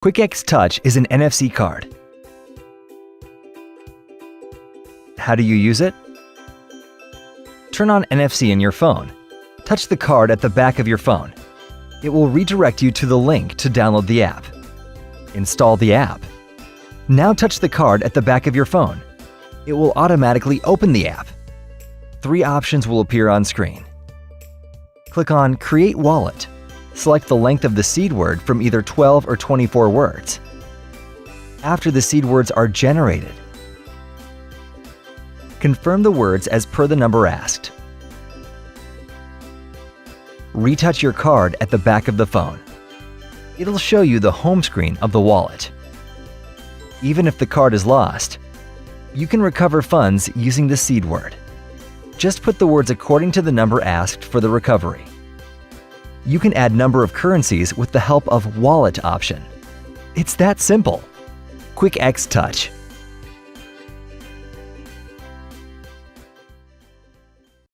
QuickX Touch is an NFC card. How do you use it? Turn on NFC in your phone. Touch the card at the back of your phone. It will redirect you to the link to download the app. Install the app. Now touch the card at the back of your phone. It will automatically open the app. 3 options will appear on screen. Click on Create Wallet. Select the length of the seed word from either 12 or 24 words. After the seed words are generated, confirm the words as per the number asked. Retouch your card at the back of the phone. It'll show you the home screen of the wallet. Even if the card is lost, you can recover funds using the seed word. Just put the words according to the number asked for the recovery. You can add number of currencies with the help of Wallet option. It's that simple. QuickX Touch.